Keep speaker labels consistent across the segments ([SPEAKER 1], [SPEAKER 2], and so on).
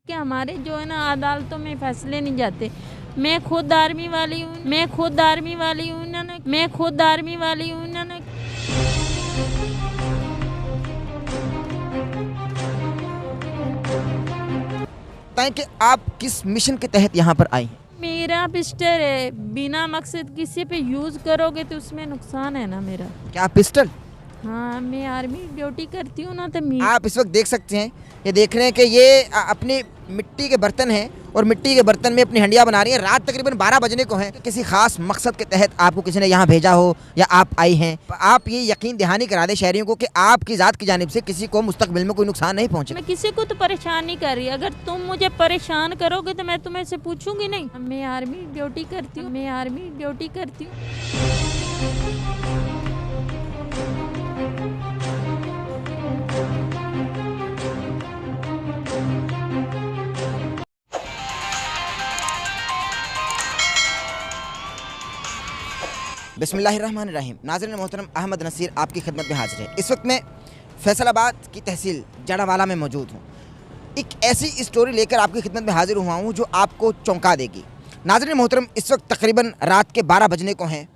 [SPEAKER 1] कि हमारे जो है ना अदालतों में फैसले नहीं जाते। मैं खुद आर्मी वाली हूँ, ना।
[SPEAKER 2] बताएं कि आप किस मिशन के तहत यहाँ पर आई हैं।
[SPEAKER 1] मेरा पिस्टल है, बिना मकसद किसी पे यूज़ करोगे तो उसमें नुकसान है ना मेरा।
[SPEAKER 2] क्या पिस्टल?
[SPEAKER 1] हाँ, मैं आर्मी ड्यूटी करती हूँ ना, तो
[SPEAKER 2] आप इस वक्त देख सकते हैं, ये देख रहे हैं कि ये अपनी मिट्टी के बर्तन हैं और मिट्टी के बर्तन में अपनी हंडिया बना रही हैं। रात तकरीबन 12 बजने को है। किसी खास मकसद के तहत आपको किसी ने यहाँ भेजा हो या आप आई हैं, आप ये यकीन दहानी करा दें शहरियों को कि आपकी ज़ात की जानिब से किसी को मुस्तकबिल में कोई नुकसान नहीं पहुँचे।
[SPEAKER 1] मैं किसी को तो परेशान नहीं कर रही। अगर तुम मुझे परेशान करोगे तो मैं तुम्हें से पूछूंगी नहीं। मैं आर्मी ड्यूटी करती हूँ।
[SPEAKER 2] बिस्मिल्लाहिर्रहमानिर्रहीम। नाज़रीन मोहतरम, अहमद नसीर आपकी खिदमत में हाजिर है। इस वक्त मैं फैसलाबाद की तहसील जड़ावाला में मौजूद हूँ। एक ऐसी स्टोरी लेकर आपकी खिदमत में हाजिर हुआ हूँ जो आपको चौंका देगी। नाज़रीन मोहतरम, इस वक्त तकरीबन रात के 12 बजने को हैं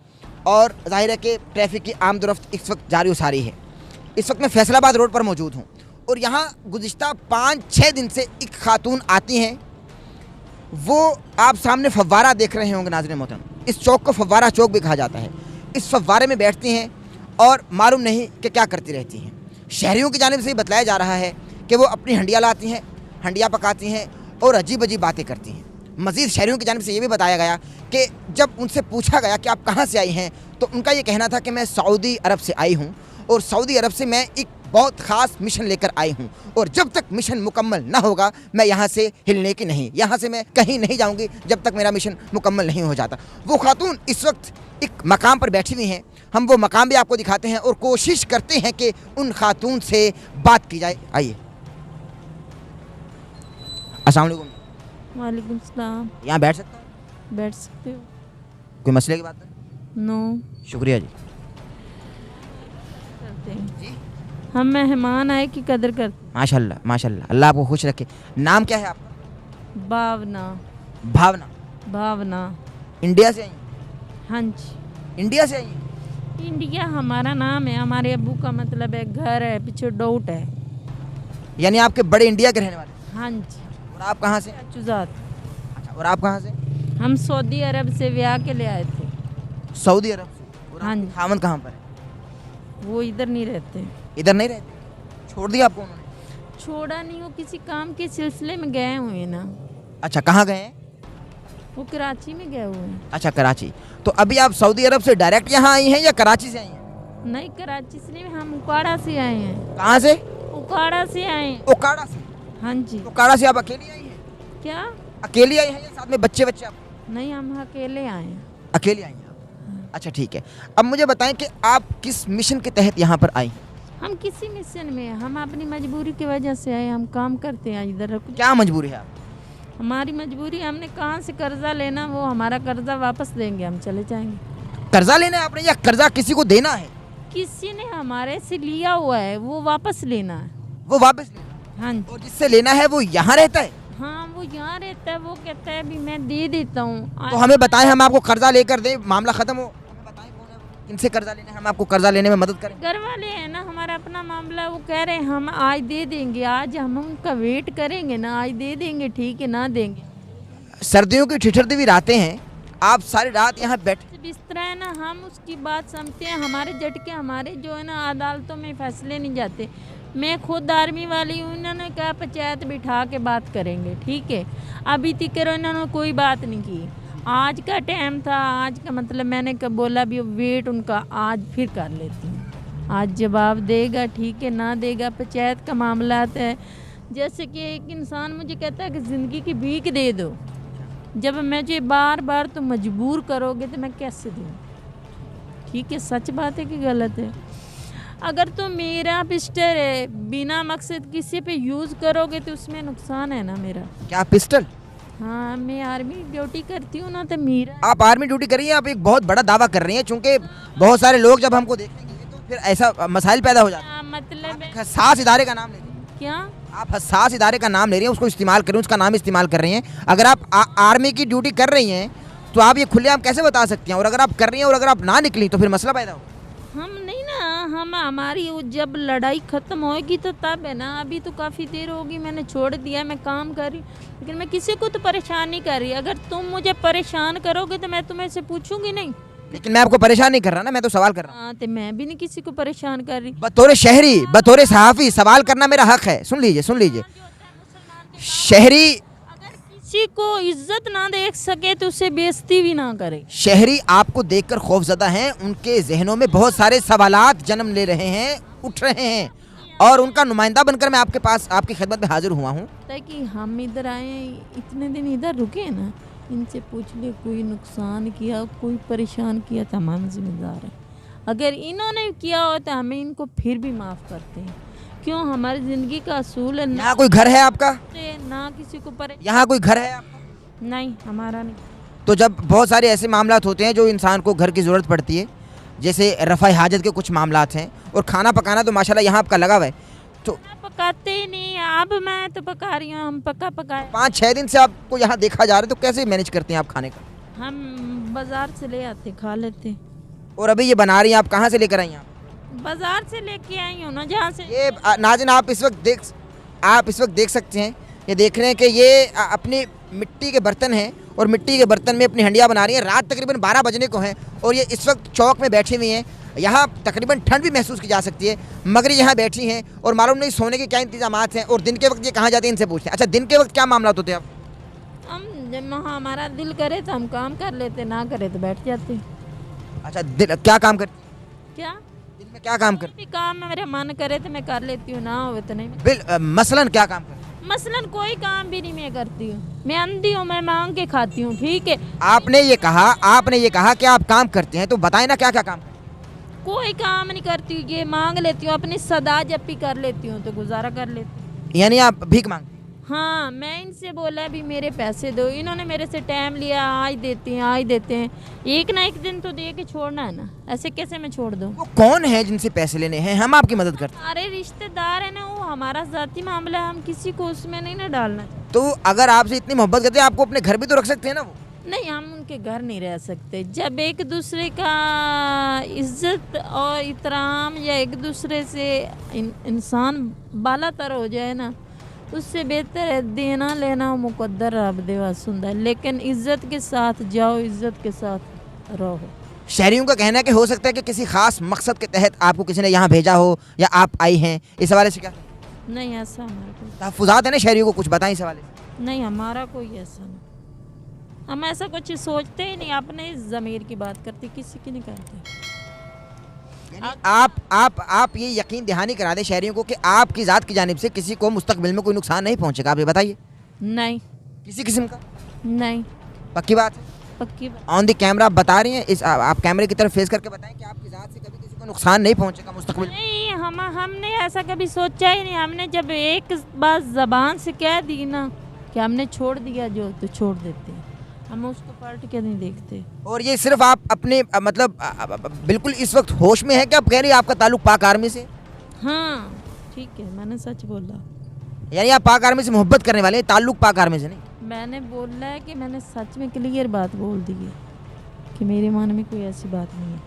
[SPEAKER 2] और ज़ाहिर है कि ट्रैफिक की आमदोरफ्त इस वक्त जारी उसारी है। इस वक्त मैं फैसलाबाद रोड पर मौजूद हूँ और यहाँ गुज़िश्ता 5-6 दिन से एक खातून आती हैं। वो आप सामने फव्वारा देख रहे होंगे। नाज़रीन मोहतरम, इस चौक को फव्वारा चौक भी कहा जाता है। इस फव्वारे में बैठती हैं और मालूम नहीं कि क्या करती रहती हैं। शहरियों की जानिब से ही बतलाया जा रहा है कि वो अपनी हंडिया लाती हैं, हंडिया पकाती हैं और अजीब अजीब बातें करती हैं। मज़ीद शहरियों की जानिब से ये भी बताया गया कि जब उनसे पूछा गया कि आप कहाँ से आई हैं, तो उनका ये कहना था कि मैं सऊदी अरब से आई हूँ और सऊदी अरब से मैं एक बहुत ख़ास मिशन लेकर आई हूँ और जब तक मिशन मुकम्मल ना होगा मैं यहाँ से हिलने की नहीं, यहाँ से मैं कहीं नहीं जाऊँगी जब तक मेरा मिशन मुकम्मल नहीं हो जाता। वो खातून इस वक्त एक मकाम पर बैठी हुई हैं। हम वो मकाम भी आपको दिखाते हैं और कोशिश करते हैं कि उन खातून से बात की जाए। आइए। अस्सलाम वालेकुम।
[SPEAKER 1] वालेकुम सलाम।
[SPEAKER 2] यहाँ बैठ सकता हूँ?
[SPEAKER 1] बैठ सकते हो।
[SPEAKER 2] कोई मसले की बात है?
[SPEAKER 1] नो।
[SPEAKER 2] शुक्रिया जी।
[SPEAKER 1] करते हैं हम, मेहमान आए की कदर करते।
[SPEAKER 2] माशाल्लाह माशाल्लाह, अल्लाह आपको खुश रखे। नाम क्या है आपका?
[SPEAKER 1] भावना।
[SPEAKER 2] भावना। इंडिया से आई?
[SPEAKER 1] हाँ जी,
[SPEAKER 2] इंडिया से आई?
[SPEAKER 1] इंडिया हमारा नाम है। हमारे अब्बू का मतलब है घर है, पीछे डोट है।
[SPEAKER 2] यानी आपके बड़े इंडिया के रहने वाले?
[SPEAKER 1] हाँ जी।
[SPEAKER 2] और आप कहाँ से?
[SPEAKER 1] चुजात।
[SPEAKER 2] अच्छा, और आप कहाँ से?
[SPEAKER 1] हम सऊदी अरब से ब्याह के ले आए थे।
[SPEAKER 2] सऊदी अरब से? और
[SPEAKER 1] हाँ जी।
[SPEAKER 2] खामन कहाँ पर है?
[SPEAKER 1] वो इधर नहीं रहते।
[SPEAKER 2] इधर नहीं रहते? छोड़ दिया आपको उन्होंने?
[SPEAKER 1] छोड़ा नहीं, वो किसी काम के सिलसिले में गए हुए हैं ना।
[SPEAKER 2] अच्छा, कहाँ गए हैं?
[SPEAKER 1] वो कराची में गए हुए हैं।
[SPEAKER 2] अच्छा, कराची। तो अभी आप सऊदी अरब से डायरेक्ट यहाँ आई हैं या कराची से आई हैं?
[SPEAKER 1] नहीं, कराची से नहीं, हम उकाड़ा से आए हैं।
[SPEAKER 2] कहाँ से?
[SPEAKER 1] उकाड़ा से आए हैं।
[SPEAKER 2] ओकाड़ा से?
[SPEAKER 1] हाँ जी।
[SPEAKER 2] ओकाड़ा से आप अकेली आई हैं?
[SPEAKER 1] क्या?
[SPEAKER 2] अकेली आई हैं या साथ में बच्चे आप?
[SPEAKER 1] नहीं, हम अकेले आए हैं।
[SPEAKER 2] अकेली आई हैं आप? अच्छा ठीक है। अब मुझे बताएं कि आप किस मिशन के तहत यहाँ पर आई हैं?
[SPEAKER 1] हम किसी मिशन में, हम अपनी मजबूरी की वजह से आए। हम काम करते हैं इधर।
[SPEAKER 2] क्या मजबूरी है आप?
[SPEAKER 1] हमारी मजबूरी, हमने कहाँ से कर्जा लेना, वो हमारा कर्जा वापस देंगे, हम चले जाएंगे।
[SPEAKER 2] कर्जा लेना है आपने या कर्जा किसी को देना है?
[SPEAKER 1] किसी ने हमारे से लिया हुआ है, वो वापस लेना है।
[SPEAKER 2] वो वापस लेना?
[SPEAKER 1] हाँ
[SPEAKER 2] और जिससे लेना है वो यहाँ रहता है?
[SPEAKER 1] हाँ, वो यहाँ रहता है। वो कहता है अभी मैं दे देता हूँ।
[SPEAKER 2] तो हमें बताएं, हम आपको कर्जा लेकर दें, मामला खत्म हो। हमें बताएं कौन है वो, किनसे कर्जा लेना है, हम आपको कर्जा लेने में मदद करें।
[SPEAKER 1] घर वाले हैं ना, हमारा अपना मामला। वो कह रहे हैं हम आज दे देंगे, आज हम उनका वेट करेंगे ना, आज दे देंगे, ठीक है ना देंगे।
[SPEAKER 2] सर्दियों की ठिठुरती भी रातें हैं, आप सारी रात यहाँ बैठे।
[SPEAKER 1] बिस्तरा है ना, हम उसकी बात समझते हैं। हमारे झटके, हमारे जो है ना अदालतों में फैसले नहीं जाते। मैं खुद आर्मी वाली हूँ। इन्होंने कहा पंचायत बिठा के बात करेंगे, ठीक है। अभी तक इन्होंने कोई बात नहीं की। आज का टाइम था, आज का मतलब मैंने कब बोला भी वेट उनका, आज फिर कर लेती हूँ। आज जवाब देगा, ठीक है, ना देगा, पंचायत का मामला आता है। जैसे कि एक इंसान मुझे कहता है कि ज़िंदगी की भीख दे दो। जब मुझे बार बार तो मजबूर करोगे तो मैं कैसे दूँ? ठीक है, सच बात है कि गलत है? अगर तो मेरा पिस्टल है, बिना मकसद किसी पे यूज़ करोगे तो उसमें नुकसान है ना मेरा।
[SPEAKER 2] क्या पिस्टल?
[SPEAKER 1] हाँ, मैं आर्मी ड्यूटी करती हूँ ना, तो मेरा।
[SPEAKER 2] आप आर्मी ड्यूटी कर रही हैं, आप एक बहुत बड़ा दावा कर रही हैं, चूंकि बहुत सारे लोग जब हमको देखेंगे तो फिर ऐसा मसाइल पैदा हो जाता है।
[SPEAKER 1] मतलब है
[SPEAKER 2] खास इदारे का नाम लेते हैं।
[SPEAKER 1] क्या?
[SPEAKER 2] आप हसास इदारे का नाम ले रही हैं, उसको इस्तेमाल कर रही हैं, उसका नाम इस्तेमाल कर रही हैं। अगर आप आर्मी की ड्यूटी कर रही हैं तो आप ये खुलेआम कैसे बता सकती हैं? और अगर आप कर रही हैं और अगर आप ना निकली तो फिर मसला पैदा होगा।
[SPEAKER 1] हम नहीं ना, हम हमारी वो जब लड़ाई ख़त्म होएगी तो तब है ना। अभी तो काफ़ी देर होगी, मैंने छोड़ दिया, मैं काम कर रही, लेकिन मैं किसी को तो परेशान नहीं कर रही। अगर तुम मुझे परेशान करोगे तो मैं तुम्हें से पूछूंगी नहीं।
[SPEAKER 2] लेकिन मैं आपको परेशान नहीं कर रहा ना, मैं तो सवाल कर रहा हूँ।
[SPEAKER 1] हाँ, तो मैं भी नहीं किसी को परेशान कर रही।
[SPEAKER 2] बतौर शहरी, बतौर सहाफ़ी सवाल करना मेरा हक है। सुन लीजिए, सुन लीजिए। शहरी,
[SPEAKER 1] अगर किसी को इज्जत ना देख सके तो उसे बेइज्जती भी ना करे।
[SPEAKER 2] शहरी आपको देखकर खौफजदा हैं, उनके जहनों में बहुत सारे सवालात जन्म ले रहे हैं, उठ रहे हैं, और उनका नुमाइंदा बनकर मैं आपके पास आपकी खिदमत में हाजिर हुआ हूँ।
[SPEAKER 1] ताकि हम इधर आए, इतने दिन इधर रुके ना, इनसे पूछ ले कोई नुकसान किया, कोई परेशान किया तो हम जिम्मेदार हैं। अगर इन्होंने किया हो तो हमें इनको फिर भी माफ़ करते हैं। क्यों? हमारी ज़िंदगी का असूल है।
[SPEAKER 2] यहाँ कोई घर है आपका?
[SPEAKER 1] ना किसी को
[SPEAKER 2] यहाँ कोई घर है आपका?
[SPEAKER 1] नहीं, हमारा नहीं।
[SPEAKER 2] तो जब बहुत सारे ऐसे मामलात होते हैं जो इंसान को घर की ज़रूरत पड़ती है, जैसे रफ़ाई हाजत के कुछ मामलात हैं, और खाना पकाना तो माशाल्लाह यहाँ आपका लगा हुआ है, तो
[SPEAKER 1] पकाते ही नहीं। अब मैं तो पका रही हूँ, हम पकाए
[SPEAKER 2] 5-6 दिन से आपको यहाँ देखा जा रहा है, तो कैसे मैनेज करते हैं आप खाने का?
[SPEAKER 1] हम बाज़ार से ले आते, खा लेते।
[SPEAKER 2] और अभी ये बना रही हैं, आप कहाँ से लेकर आई हैं?
[SPEAKER 1] बाज़ार से लेके आई हूँ ना, जहाँ से।
[SPEAKER 2] ये नाज़रीन आप इस वक्त देख सकते हैं, ये देख रहे हैं कि ये अपनी मिट्टी के बर्तन हैं और मिट्टी के बर्तन में अपनी हंडिया बना रही हैं। रात तकरीबन 12 बजने को हैं और ये इस वक्त चौक में बैठी हुई हैं। यहाँ तकरीबन ठंड भी महसूस की जा सकती है, मगर यहाँ बैठी हैं और मालूम नहीं सोने के क्या इंतजामात हैं। और दिन के वक्त ये कहाँ जाते हैं, इनसे पूछते हैं। अच्छा, दिन के वक्त क्या मामला होते हैं आप?
[SPEAKER 1] हम जब हमारा दिल करे तो हम काम कर लेते, ना करे तो बैठ जाते।
[SPEAKER 2] अच्छा, क्या काम करते?
[SPEAKER 1] क्या
[SPEAKER 2] दिन में क्या काम करते?
[SPEAKER 1] भी काम में मेरा मन करे तो मैं कर लेती हूँ, ना हो तो नहीं।
[SPEAKER 2] मसलन क्या काम करते?
[SPEAKER 1] मसलन कोई काम भी नहीं मैं करती हूँ। मैं अंधी हूँ, मैं मांग के खाती हूँ। ठीक है,
[SPEAKER 2] आपने ये कहा कि आप काम करते हैं, तो बताएं ना क्या क्या काम?
[SPEAKER 1] कोई काम नहीं करती हूँ, ये मांग लेती हूँ, अपनी सदा जब भी कर लेती हूँ तो गुजारा कर लेती हूँ।
[SPEAKER 2] यानी आप भीख मांगते?
[SPEAKER 1] हाँ, मैं इनसे बोला भी मेरे पैसे दो, इन्होंने मेरे से टाइम लिया, आज देते हैं। एक ना एक दिन तो दे के छोड़ना है ना, ऐसे कैसे मैं छोड़ दूँ?
[SPEAKER 2] वो कौन है जिनसे पैसे लेने हैं? हम आपकी मदद करते हैं।
[SPEAKER 1] अरे रिश्तेदार है ना, वो हमारा ज़ाती मामला है, हम किसी को उसमें नहीं ना डालना।
[SPEAKER 2] तो अगर आपसे इतनी मोहब्बत करते हैं, आपको अपने घर भी तो रख सकते हैं ना वो?
[SPEAKER 1] नहीं, हम उनके घर नहीं रह सकते। जब एक दूसरे का इज्जत और इतराम या एक दूसरे से इंसान बालातर हो जाए ना, उससे बेहतर है देना लेना मुकद्दर रब दे वासुंदा है। लेकिन इज्जत के साथ जाओ, इज्जत के साथ रहो।
[SPEAKER 2] शहरियों का कहना है कि हो सकता है कि किसी खास मकसद के तहत आपको किसी ने यहाँ भेजा हो या आप आई हैं, इस हवाले से क्या?
[SPEAKER 1] नहीं, ऐसा हमारा कोई
[SPEAKER 2] तहफ़्फ़ुज़ात है ना शहरियों को, कुछ बताएं इस हवाले से।
[SPEAKER 1] नहीं, हमारा कोई ऐसा नहीं। हम ऐसा कुछ सोचते ही नहीं, अपने ज़मीर की बात करते, किसी की नहीं करते।
[SPEAKER 2] आप ये यकीन दहानी करा दें शहरियों को कि आपकी ज़ात की जानिब से किसी को मुस्तकबिल में कोई नुकसान नहीं पहुँचेगा। आप ये बताइए।
[SPEAKER 1] नहीं,
[SPEAKER 2] किसी किस्म का?
[SPEAKER 1] नहीं,
[SPEAKER 2] पक्की बात है?
[SPEAKER 1] पक्की बात।
[SPEAKER 2] ऑन द कैमरा आप बता रही हैं, इस आप कैमरे की तरफ फेस करके बताएं कि आपकी ज़ात से कभी किसी को नुकसान नहीं पहुँचेगा मुस्तकबिल में?
[SPEAKER 1] नहीं, हमने ऐसा कभी सोचा ही नहीं। हमने जब एक बात ज़बान से कह दी ना कि हमने छोड़ दिया जो, तो छोड़ देते हैं, हम उसको पलट के नहीं देखते।
[SPEAKER 2] और ये सिर्फ आप अपने मतलब बिल्कुल इस वक्त होश में है कि आप कह रही हैं आपका ताल्लुक पाक आर्मी से?
[SPEAKER 1] हाँ, ठीक है, मैंने सच बोला।
[SPEAKER 2] यानी आप पाक आर्मी से मोहब्बत करने वाले हैं, ताल्लुक पाक आर्मी से नहीं?
[SPEAKER 1] मैंने बोला है कि मैंने सच में क्लियर बात बोल दी है कि मेरे मन में कोई ऐसी बात नहीं है।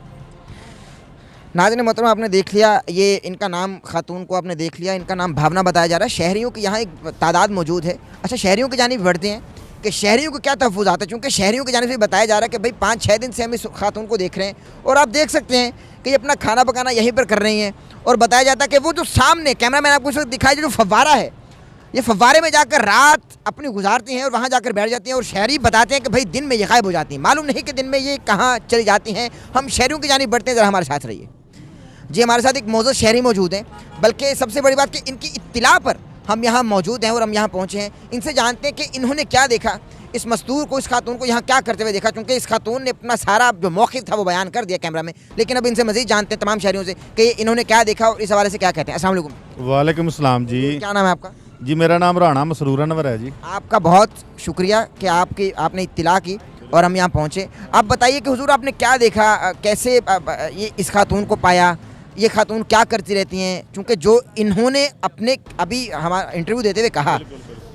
[SPEAKER 2] नाज़रीन मोहतरम, आपने देख लिया, ये इनका नाम, खातून को आपने देख लिया, इनका नाम भावना बताया जा रहा है। शहरियों की यहाँ एक तादाद मौजूद है। अच्छा, शहरियों की जानिब बढ़ते हैं कि शहरियों को क्या तहफ़्फ़ुज़ात है, चूँकि शहरियों की जानिब से बताया जा रहा है कि भाई 5-6 दिन से हम इस खातून को देख रहे हैं और आप देख सकते हैं कि ये अपना खाना पकाना यहीं पर कर रही हैं। और बताया जाता है कि वो जो सामने कैमरा मैन आपको इस वक्त दिखाई जो फव्वारा है, ये फव्वारे में जाकर रात अपनी गुजारती हैं और वहाँ जाकर बैठ जाती हैं। और शहरी बताते हैं कि भाई दिन में ये गायब हो जाती हैं, मालूम नहीं कि दिन में ये कहाँ चली जाती हैं। हम शहरियों की जानिब बढ़ते हैं, ज़रा हमारे साथ रहिए जी। हमारे साथ एक मौजूद शहरी मौजूद हैं, बल्कि सबसे बड़ी बात कि इनकी इत्तिला पर हम यहाँ मौजूद हैं और हम यहाँ पहुँचे हैं। इनसे जानते हैं कि इन्होंने क्या देखा, इस मजदूर को, इस खातून को यहाँ क्या करते हुए देखा, क्योंकि इस खातून ने अपना सारा जो मौक़िफ़ था वो बयान कर दिया कैमरा में। लेकिन अब इनसे मज़ीद जानते हैं तमाम शहरियों से कि इन्होंने क्या देखा और इस हवाले से क्या कहते हैं। अस्सलाम वालेकुम।
[SPEAKER 3] वालेकुम अस्सलाम जी।
[SPEAKER 2] क्या नाम है आपका?
[SPEAKER 3] जी, मेरा नाम राणा मसरूर अनवर है जी।
[SPEAKER 2] आपका बहुत शुक्रिया कि आपने इत्तिला की और हम यहाँ पहुँचे। आप बताइए कि हुजूर आपने क्या देखा, कैसे ये इस खातून को पाया, ये खातून क्या करती रहती हैं, क्योंकि जो इन्होंने अपने अभी हमारा इंटरव्यू देते हुए कहा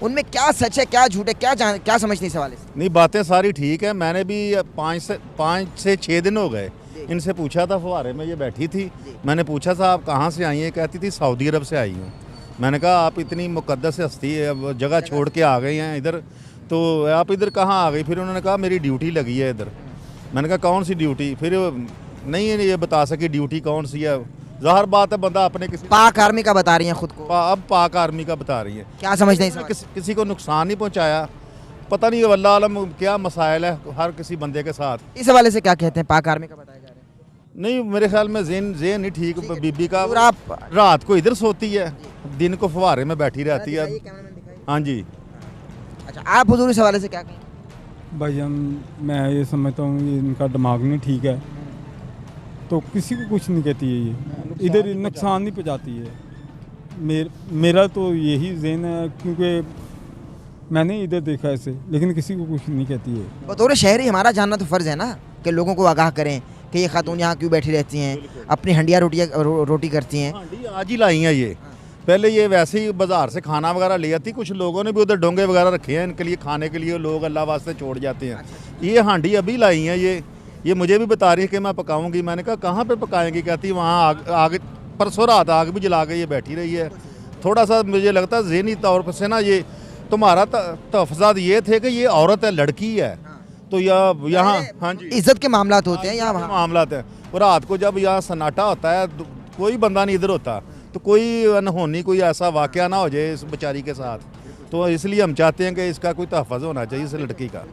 [SPEAKER 2] उनमें क्या सच है क्या झूठ है, क्या समझते हैं इस हवाले से?
[SPEAKER 3] नहीं, बातें सारी ठीक है। मैंने भी 5 से 6 दिन हो गए इनसे पूछा था, फुहारे में ये बैठी थी। मैंने पूछा था आप कहाँ से आई हैं, कहती थी सऊदी अरब से आई हूँ। मैंने कहा आप इतनी मुकद्दस हस्ती है, जगह छोड़ के आ गई हैं इधर, तो आप इधर कहाँ आ गई? फिर उन्होंने कहा मेरी ड्यूटी लगी है इधर। मैंने कहा कौन सी ड्यूटी? फिर नहीं ये बता सकी ड्यूटी कौन सी है। ज़ाहिर बात है बंदा अपने किसी
[SPEAKER 2] पाक आर्मी का बता रही हैं खुद को,
[SPEAKER 3] अब पाक आर्मी का बता रही है।
[SPEAKER 2] क्या समझते हैं इस हवाले से?
[SPEAKER 3] किसी को नुकसान नहीं पहुंचाया, पता नहीं अल्लाह आलम क्या मसाइल है हर किसी बंदे के साथ।
[SPEAKER 2] इस हवाले से क्या कहते हैं? पाक आर्मी का बताया जा रहा है।
[SPEAKER 3] नहीं, मेरे ख्याल में जेन नहीं ठीक बीबी का।
[SPEAKER 2] और आप
[SPEAKER 3] रात को इधर सोती है, दिन को फुहारे में बैठी रहती है। हाँ जी।
[SPEAKER 2] अच्छा, आप हुजूर इस हवाले से क्या कहें?
[SPEAKER 4] भाईजान मैं ये समझता हूँ कि इनका दिमाग नहीं ठीक है, तो किसी को कुछ नहीं कहती है, ये इधर नुकसान नहीं पहुँचाती है। मेरा तो यही ज़हन है, क्योंकि मैंने इधर देखा ऐसे, लेकिन किसी को कुछ नहीं कहती है।
[SPEAKER 2] बतौर शहरी हमारा जानना तो फ़र्ज़ है ना कि लोगों को आगाह करें कि ये खातून यहाँ क्यों बैठी रहती हैं, अपनी हंडिया रोटी करती हैं।
[SPEAKER 3] हांडी आज ही लाई हैं ये, पहले ये वैसे ही बाजार से खाना वगैरह ले आती। कुछ लोगों ने भी उधर डोंगे वगैरह रखे हैं इनके लिए खाने के लिए, लोग अल्लाह वास्ते छोड़ जाते हैं। ये हांडी अभी लाई हैं ये मुझे भी बता रही है कि मैं पकाऊंगी। मैंने कहा कहाँ पे पकाएंगी? कहती वहाँ आग परसों रात आग भी जला के ये बैठी रही है। थोड़ा सा मुझे लगता है ज़हनी तौर पर से ना ये तुम्हारा तहफ़्ज़ात ये थे कि ये औरत है, लड़की है, तो यहाँ हाँ जी
[SPEAKER 2] इज्जत के मामलात होते हैं यहाँ वहाँ।
[SPEAKER 3] मामलात हैं। और रात को जब यहाँ सन्नाटा होता है, कोई बंदा नहीं इधर होता, तो कोई अनहोनी कोई ऐसा वाक़या ना हो जाए इस बेचारी के साथ। तो इसलिए हम चाहते हैं कि इसका कोई तहफ़्ज़ होना चाहिए इस लड़की का।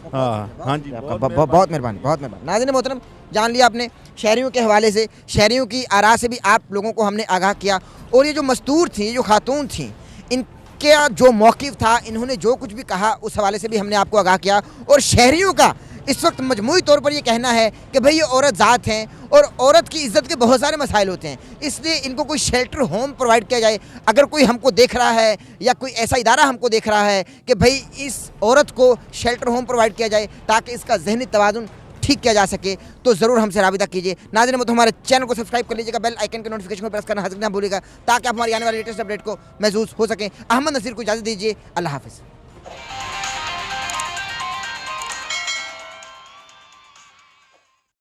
[SPEAKER 3] हाँ जी,
[SPEAKER 2] बहुत मेहरबानी, बहुत मेहरबानी। नाज़रीन मोहतरम, जान लिया आपने शहरियों के हवाले से, शहरियों की आरा से भी आप लोगों को हमने आगाह किया। और ये जो मस्तूर थी, जो खातून थी, इनका जो मौक़िफ़ था, इन्होंने जो कुछ भी कहा उस हवाले से भी हमने आपको आगाह किया। और शहरियों का इस वक्त मजमूई तौर पर ये कहना है कि भाई ये औरत ज़ात हैं और औरत की इज़्ज़त के बहुत सारे मसाइल होते हैं, इसलिए इनको कोई शेल्टर होम प्रोवाइड किया जाए। अगर कोई हमको देख रहा है या कोई ऐसा इदारा हमको देख रहा है कि भाई इस औरत को शेल्टर होम प्रोवाइड किया जाए ताकि इसका ज़हनी तवाज़ुन ठीक किया जा सके, तो ज़रूर हमसे राबिता कीजिए। नाज़रीन मोहतरम, हमारे चैनल को सब्सक्राइब कर लीजिएगा, बेल आइकन के नोटिफिकेशन को प्रेस करना हज़रत ना भूलिएगा, ताकि आप हमारी आने वाली लेटेस्ट अपडेट को महसूस हो सकें। अहमद नसीर को इजाज़त दीजिए। अल्लाह हाफ़िज़।